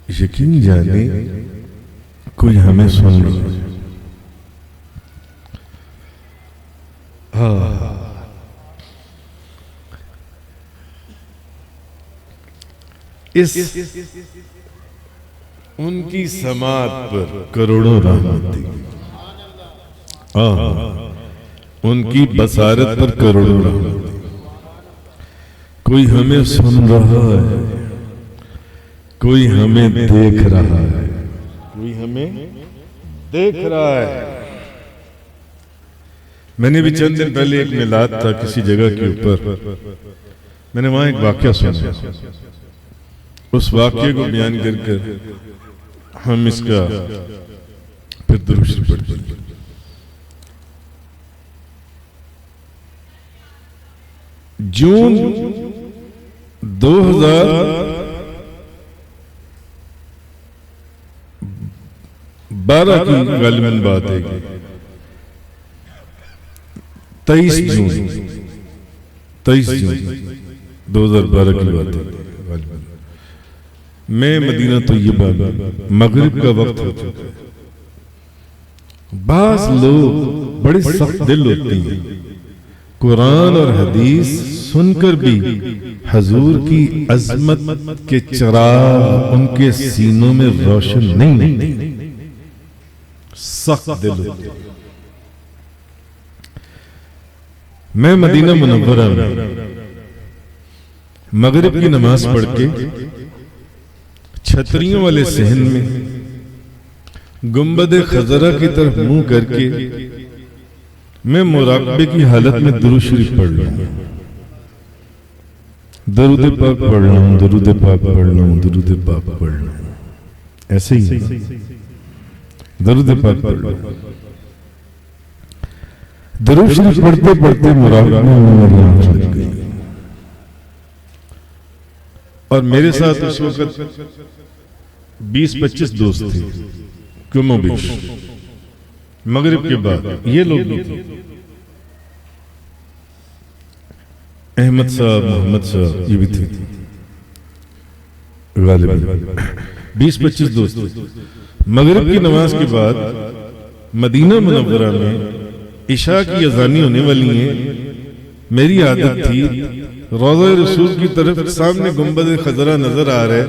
यकीन जाने कोई हमें सुन रहा है। हाँ, इस उनकी समात पर करोड़ों रहमतें, हाँ, उनकी बसारत पर करोड़ों रहमतें। कोई हमें सुन रहा है, कोई हमें देख रहा है, कोई हमें देख रहा है। मैंने भी चंद दिन पहले एक मिलाद था किसी जगह के ऊपर, मैंने वहां एक वाकया सुना। उस वाकये को बयान कर कर हम इसका फिर दुरूद शरीफ पढ़ते। जून 2012 की गालिबन बात है, 23 जून 2012 की बात है गालिबन। मैं मदीना तैयबा में, मगरिब का वक्त हो चुका है। बास लोग बड़े सख्त दिल होते हैं, कुरान और हदीस सुनकर भी हजूर की अजमत के चिराग उनके सीनों में रोशन नहीं, सख्त दिल होते। मैं मदीना मुनव्वरा में मगरिब की नमाज पढ़ के छतरियों वाले सहन में गुंबद खजरा की तरफ मुंह करके मैं मुराकबे की हालत में दुरूद शरीफ पढ़ लूं, दरूद पाक पढ़ लूं, दरूद पाक पढ़ लूं, दरूद पाक पढ़ लूं, ऐसे ही दरूद पाक पढ़ लूं। दरूद शरीफ पढ़ते पढ़ते मुराकबे में मेरी आंख लग गई और मेरे साथ उस वक्त 20-25 दोस्त थे, क्यों बीच मगरिब के बाद ये लोग भी थे, अहमद साहब, मोहम्मद साहब, ये भी थे, गालिबन 20-25 दोस्त थे। मगरिब की नमाज के बाद मदीना मुनव्वरा में इशा की अजानी होने वाली है। मेरी आदत थी रोज़ा रसूल की तरफ सामने गुंबद खजरा नजर आ रहा है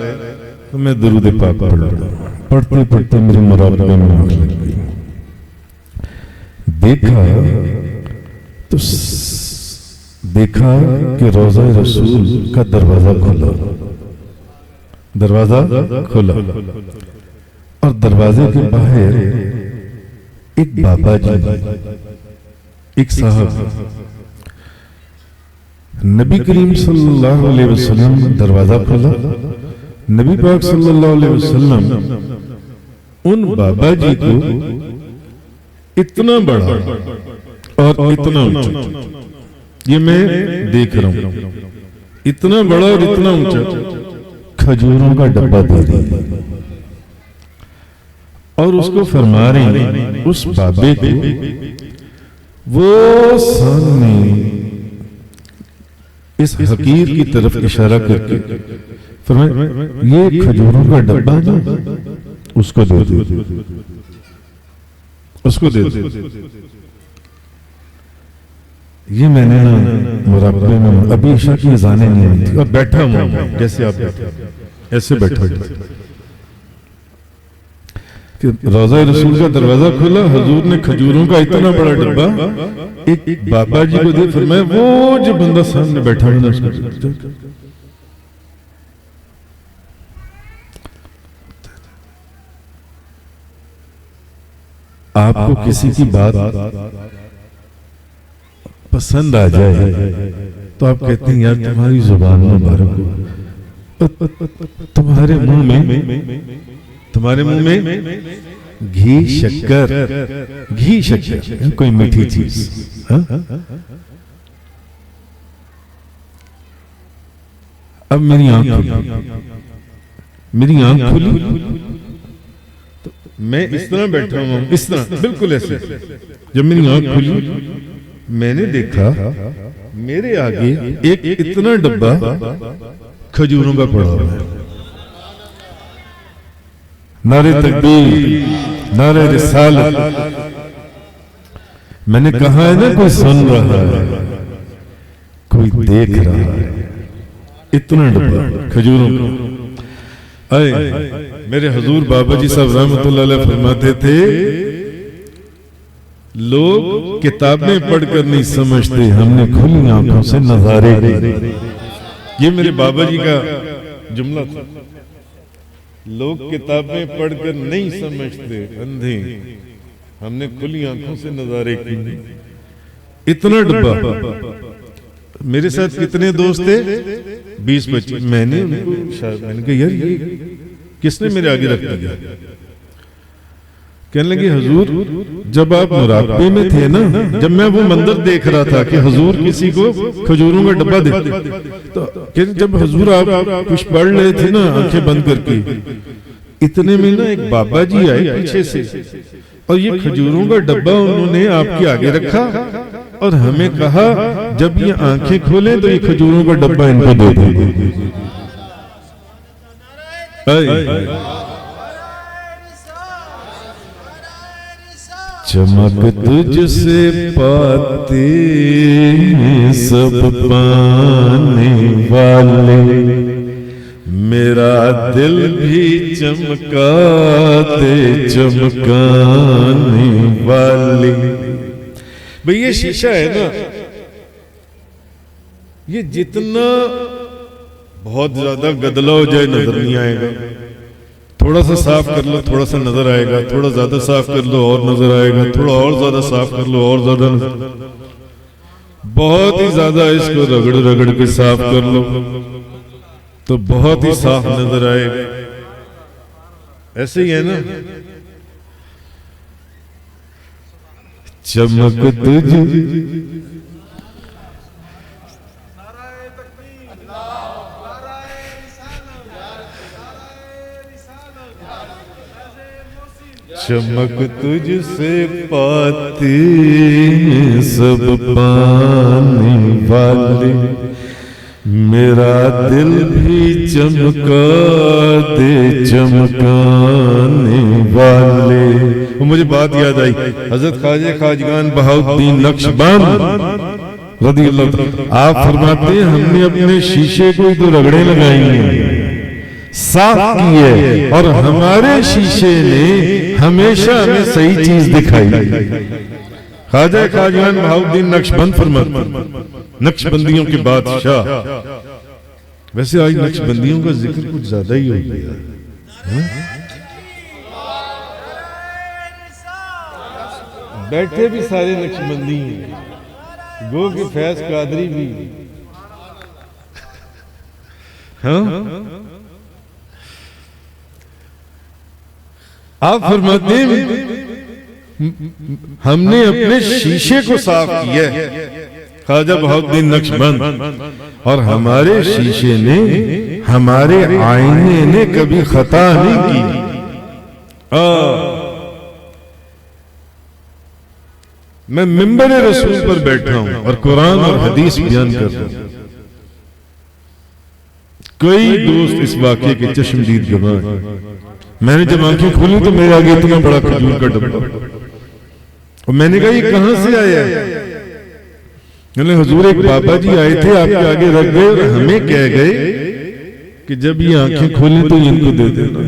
तो मैं दरूद पाक पढ़ रहा। पढ़ते पढ़ते मेरे मुराकबे में आंख लग गई। देखा कि रोज़ा रसूल का दरवाजा खुला और दरवाजे के बाहर एक बाबा जी, एक साहब, नबी करीम सल्लल्लाहु अलैहि वसल्लम, दरवाजा खोला। नबी पाक सल्लल्लाहु अलैहि वसल्लम उन बाबा जी को इतना बड़ा और इतना ऊंचा, ये मैं देख रहा हूं, इतना बड़ा और इतना ऊंचा, खजूरों का डब्बा दे रही है और उसको फरमा रही है उस बाबे को, वो सामने इस हकीर की तरफ इशारा करके फरमाया, ये खजूरों का डब्बा ना, उसको दे दो, उसको दे दो। ये मैंने ना मुराकबे में, अभी इशा की अज़ानें नहीं आई थी और बैठा हूं जैसे आप बैठे, ऐसे बैठा कि रोज़ा रसूल का दरवाजा खुला, हुजूर ने खजूरों का इतना बड़ा डब्बा एक बाबा जी को दे, फरमाया वो जो बंदा सामने बैठा है ना उसको। आपको किसी की बात पसंद आ जाए तो आप कहते हैं यार तुम्हारी जुबान मुबारक हो, तुम्हारे मुंह में घी शक्कर कोई मीठी चीज। अब मेरी आंख खुली, मैं इस तरह बैठा हूं, इस तरह बिल्कुल ऐसे। जब मेरी आंख खुली मैंने देखा मेरे आगे एक इतना डब्बा खजूरों का पड़ा हुआ है। नारे तकबीर, नारे रिसालत। मैंने कहा है ना, कोई सुन रहा है, कोई देख रहा है। इतना डब्बा खजूरों का। आए मेरे हुजूर बाबा जी साहब रहमतुल्लाह अलैह फरमाते थे, लोग किताबें पढ़कर नहीं समझते, हमने खुली आंखों से नजारे किए। ये मेरे बाबा जी का जुमला था। लोग किताबें पढ़कर नहीं समझते, अंधे, हमने खुली आंखों से नजारे किए। इतना डब्बा। मेरे साथ कितने दोस्त थे? 20-25। मैंने कहा यार ये किसने मेरे आगे रख दिया? कहने लगे हुजूर जब आप मुराकबे में थे ना, जब मैं वो मंदिर देख रहा था कि हुजूर किसी को खजूरों का डब्बा दे, तो जब हुजूर आप कुछ पढ़ रहे थे ना आंखें बंद करके, इतने में ना एक बाबा जी आए पीछे से, और ये खजूरों का डब्बा उन्होंने आपके आगे रखा और हमें कहा जब ये आंखें खोलें तो ये खजूरों का डब्बा इनको दे दो। चमक तुझसे पाते सब पाने वाले, मेरा दिल भी चमका दे चमकाने वाले। भाई ये शीशा है ना, ये जितना बहुत ज्यादा गदला हो जाए नजर नहीं आएगा। थोड़ा सा साफ कर लो थोड़ा सा नजर आएगा, थोड़ा ज्यादा साफ कर लो और नजर आएगा, थोड़ा और ज्यादा साफ कर लो और ज्यादा नजर, बहुत ही ज्यादा इसको रगड़ रगड़ के साफ कर लो तो बहुत ही साफ नजर आएगा। ऐसे ही है ना। चमक तुझ चमक तुझसे पाते सब पाने वाले, मेरा दिल भी चमका दे चमकाने वाले। वो मुझे बात याद आई, हजरत ख्वाजा खाजगान बहाउद्दीन नक्शबंद रज़ियल्लाहु ताला, आप फरमाते हैं हमने अपने शीशे को ही तो रगड़े लगाई हैं, साफ किए, और हमारे शीशे ने हमेशा हमें सही चीज दिखाई। ख्वाजा खाजगान बहाउद्दीन नक्शबंद फरमाते, नक्शबंदियों के बादशाह। वैसे आज नक्शबंदियों का जिक्र कुछ ज्यादा ही हो गया। बैठे भी सारे नक्शबंदी हैं, गो के फैज कादरी भी। हाँ आप फरमाते हैं हमने अपने शीशे को साफ किया, ख्वाजा बहाउद्दीन नक्शबंद, और हमारे शीशे ने, हमारे आईने ने कभी खता नहीं की। मैं मिंबर रसूल पर बैठा हूं और कुरान और हदीस बयान कर रहा हूं। कई दोस्त इस वाकये के चश्मदीद गवाह हैं। मैंने जब आंखें खोली तो मेरे आगे इतना बड़ा खजूर का डब्बा, और मैंने कहा ये कहां से आया है? हुजूर एक बाबा जी आए थे आपके आगे रख गए और हमें कह गए कि जब ये आंखें खोली तो इनको दे देना।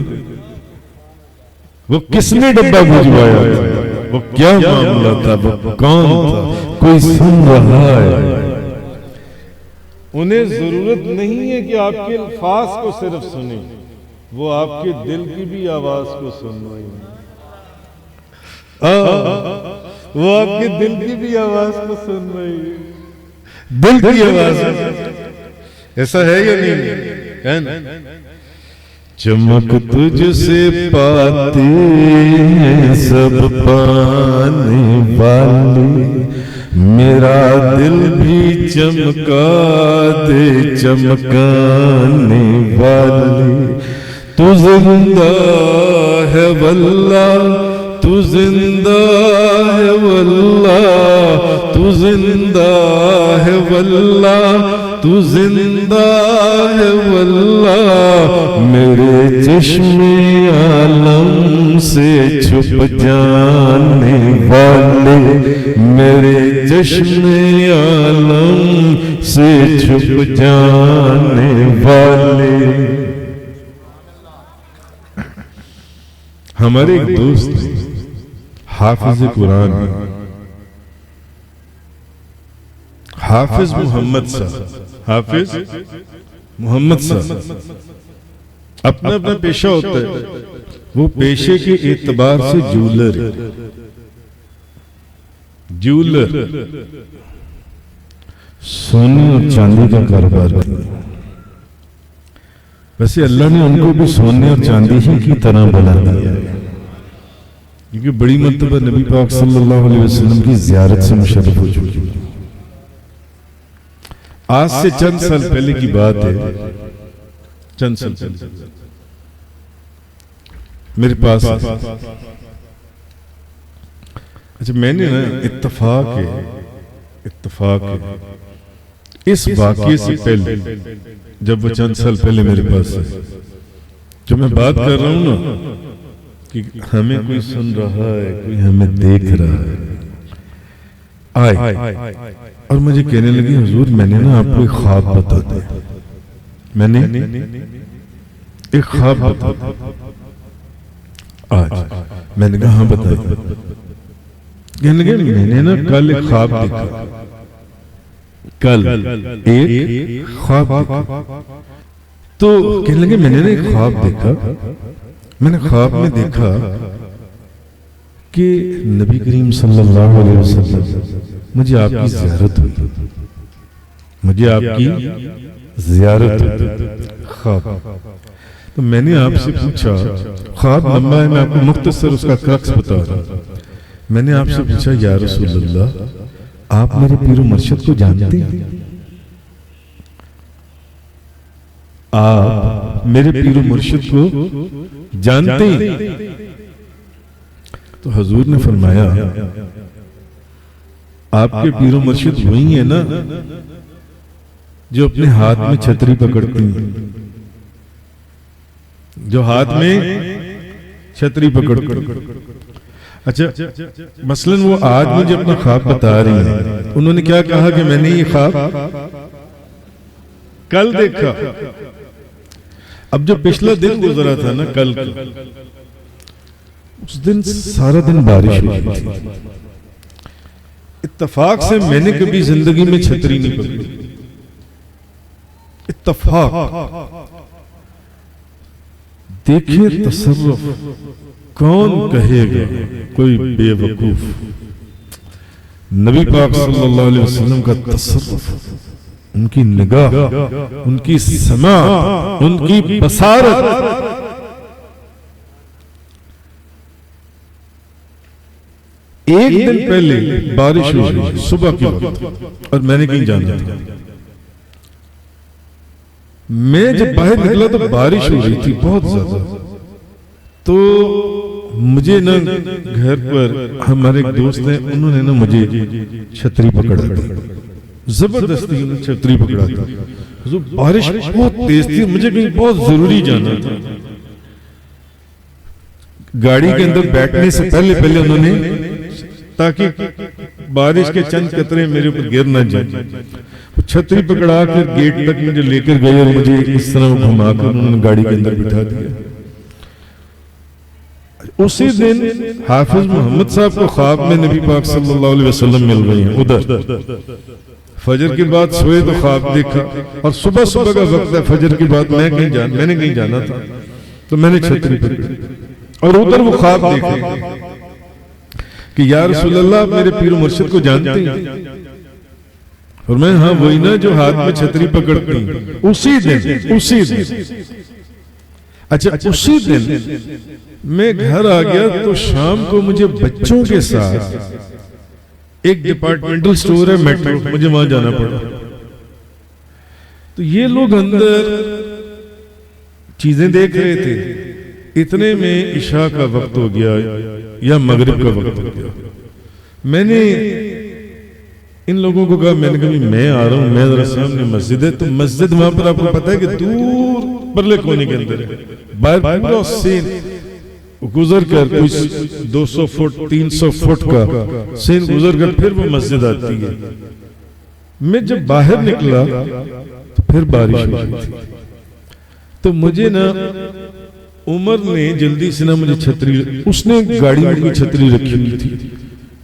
वो किसने डब्बा भिजवाया था? वो क्या मामला था? वो कौन था? कोई सुन रहा है? उन्हें जरूरत नहीं है कि आपके अल्फाज को सिर्फ सुने, वो आपके दिल की भी आवाज को सुन रहे हैं। वो आपके दिल की भी आवाज को सुन रही है। दिल की आवाज ऐसा है या नहीं है ना? चमक तुझसे पाते हैं सब पाने वाले, मेरा दिल भी चमका दे चमकाने वाले। तू जिंदा है वल्लाह, तू जिंदा है वल्लाह, तू जिंदा है वल्लाह, तू जिंदा है वल्लाह, मेरे चश्मे आलम से छुप जाने वाले, मेरे चश्मे आलम से छुप जाने वाले। हमारे एक दोस्त हाफिज कुरान, हाफिज मोहम्मद साहब, हाफिज मोहम्मद साहब, अपना अपना पेशा होता है, वो पेशे के एतबार से जूलर है, जूलर, सोने और चांदी का कारोबार। वैसे अल्लाह ने उनको भी सोने और चांदी ही की तरह बना दिया है, क्योंकि बड़ी मर्तबा नबी पाक सल्लल्लाहु अलैहि वसल्लम की ज़ियारत से मुशर्रफ हो चुकी है। आज से चंद साल पहले की बात है, चंद साल पहले मेरे पास, अच्छा मैंने ना इत्तफाक है इस वाक़ये से पहले, जब वो चंद साल पहले मेरे पास है, जो मैं बात कर रहा हूं ना कि हमें कोई सुन रहा है, कोई हमें देख रहा है, आए और मुझे कहने लगी हुजूर मैंने ना आपको एक ख्वाब बता दिया, मैंने एक ख्वाब बता दिया आज। मैंने कहा हाँ बताइए। कहने लगे मैंने ना कल एक ख्वाब देखा, कल एक ख्वाब देखा। तो कहने लगे मैंने ना एक ख्वाब देखा, मैंने ख्वाब में देखा कि नबी करीम सल्लल्लाहु अलैहि वसल्लम, मुझे आपकी ज़ियारत हुई, मुझे आपकी ज़ियारत हुई ख्वाब। तो मैंने आपसे पूछा, ख्वाब लंबा है, मैं आपको मुख्तसर उसका क्रक्स बता रहा हूं। मैंने आपसे पूछा या रसूल अल्लाह, आप मेरे पीर मुर्शिद को जानते हैं? आप मेरे पीर मुर्शिद को जानते हैं? तो हुजूर ने फरमाया आपके पीर मुर्शिद वही है ना जो अपने हाथ में छतरी पकड़ती हैं, जो हाथ में छतरी पकड़ती। अच्छा मसलन वो आज मुझे अपना ख्वाब बता रही है, उन्होंने क्या कहा कि मैंने ये ख्वाब कल देखा। अब जो पिछला दिन गुजरा था ना कल का, उस दिन सारा दिन बारिश हुई थी। इत्तफाक से मैंने कभी जिंदगी में छतरी नहीं पकड़ी, इत्तफाक। देखिए तसर्रुफ, कौन कहेगा, कोई बेवकूफ। नबी पाक सल्लल्लाहु अलैहि वसल्लम का तसर्रुफ, उनकी निगाह, उनकी समा, उनकी बसारत, एक दिन पहले बारिश हुई सुबह के वक्त, और मैंने कहीं जाना था। मैं जब बाहर निकला तो बारिश हो रही थी बहुत ज्यादा। तो मुझे ना घर पर हमारे एक दोस्त हैं, उन्होंने ना मुझे छतरी पकड़ा दी, जबरदस्ती उन्होंने छतरी पकड़ा था। तो बारिश बहुत तेज थी, मुझे कहीं बहुत जरूरी जाना था। गाड़ी के अंदर बैठने से पहले पहले उन्होंने, ताकि बारिश के चंद कतरे मेरे ऊपर गिर ना जाए, छतरी पकड़ा कर गेट तक मुझे लेकर गए और मुझे इस तरह घुमाकर उन्होंने गाड़ी के अंदर बिठा दिया। उसी दिन हाफिज मोहम्मद साहब को ख्वाब में नबी पाक सल्लल्लाहु अलैहि वसल्लम मिल गए हैं। उधर फजर के बाद सोए तो ख्वाब देखा, और सुबह सुबह का वक्त है, फजर के बाद मैंने कहीं जाना था, तो मैंने छतरी पकड़ी और उधर वो ख्वाब देखे कि या रसूल अल्लाह मेरे पीर मुर्शिद को जानते हैं? और मैं हाँ वही ना जो हाथ में छतरी पकड़ती। उसी दिन अच्छा उसी दिन मैं घर आ गया, तो शाम को मुझे बच्चों के साथ एक डिपार्टमेंटल स्टोर है मेट्रो, मुझे वहां जाना पड़ा। तो ये लोग अंदर चीजें देख रहे थे, इतने में इशा का वक्त हो गया या मगरिब का वक्त हो गया। मैंने इन लोगों को कहा, मैंने कहा मैं आ रहा हूं, मैं जरा सामने मस्जिद है, तो मस्जिद वहां पर आपको पता है कि दूर परले कोने के अंदर है, बाहर पूरा सीन गुजर कर कुछ 200 फुट 300 फुट का सीन गुजर कर फिर वो मस्जिद आती है। मैं जब बाहर निकला तो फिर बारिश हो रही थी, तो मुझे ना उमर ने जल्दी से ना मुझे छतरी, उसने गाड़ी में कोई छतरी रखी हुई थी,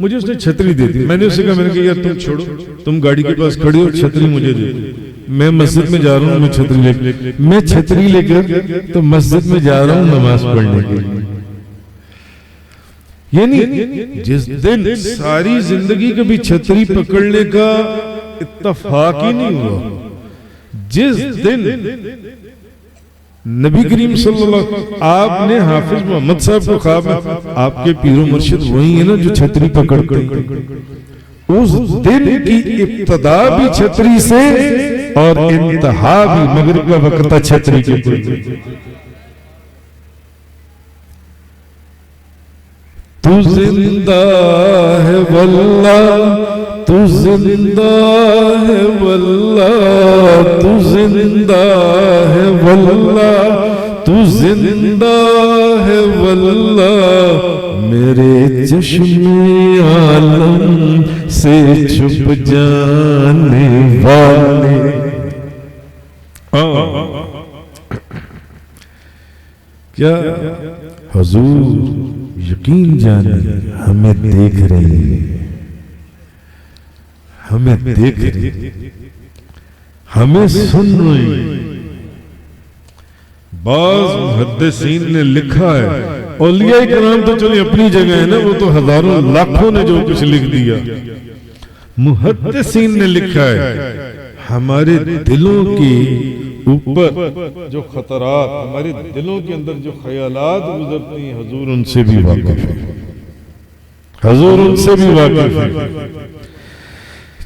मुझे उसने छतरी दे दी। मैंने उससे कहा, मैंने कहा यार तुम छोड़ो, तुम गाड़ी के पास खड़े हो, छतरी मुझे दे दो, मैं मस्जिद में जा रहा हूँ, मैं छतरी लेकर, मैं छतरी लेकर तो मस्जिद में जा रहा हूँ नमाज पढ़ने के लिए। यानी जिस दिन सारी जिंदगी कभी छतरी पकड़ने का इत्तफाक ही नहीं हुआ, जिस दिन नबी करीम सल्लल्लाहु, आपने हाफिज मोहम्मद साहब को ख्वाब में, आपके पीरो मुर्शिद वही है ना जो छतरी पकड़ते, उस दिन की इब्तिदा भी छतरी से और इंतहा भी मगरिब का वक्त था छतरी के। तू जिंदा है वल्लाह, तू जिंदा है वल्लाह, तू जिंदा है वल्लाह, तू जिंदा है वल्लाह, मेरे चश्मे आलम से छुप जाने वाले। क्या हुजूर यकीन जाने हमें देख रही है, हमें देख रही, हमें सुन रही। बाज़ मुहद्दिसीन ने लिखा है, औलिया इकराम तो चलिए अपनी जगह है ना, वो तो हजारों लाखों ने जो कुछ लिख दिया, मुहद्दिसीन ने लिखा है हमारे दिलों के ऊपर जो खतरात, हमारे दिलों के अंदर जो ख्यालात गुजरती हैं, हुजूर उनसे भी वाकिफ है, हुजूर उनसे भी वाकिफ है।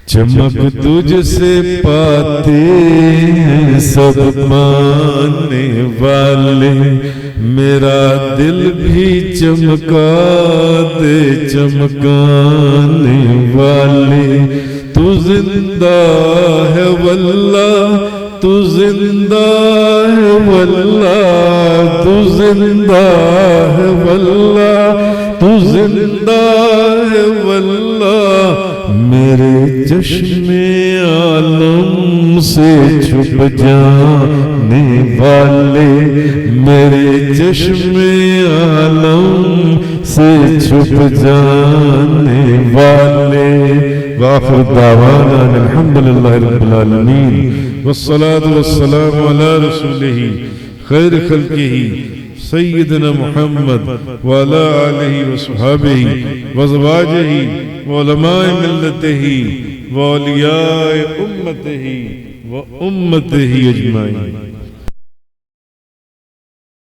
चमक तुझसे पाते हैं सब पाने वाले, मेरा दिल भी चमका दे चमकाने वाले। तू जिंदा है वल्लाह, तू जिंदा है वल्लाह, तू जिंदा है वल्लाह, तू जिंदा है वल्लाह, मेरे चश्मे आलम से छुप जाने वाले, मेरे चश्मे आलम से छुप जाने वाले। वाखिर दावाना अल्हम्दुलिल्लाहि रब्बिल आलमीन वस्सलातु वस्सलामु अला रसूलिही खैर खल्किही सय्यिदना मुहम्मद व अला आलिहि व सहाबिही व ज़वाजिही व उलमाए मिल्लतिही व औलियाए उम्मतिही व उम्मतिही अजमाइन।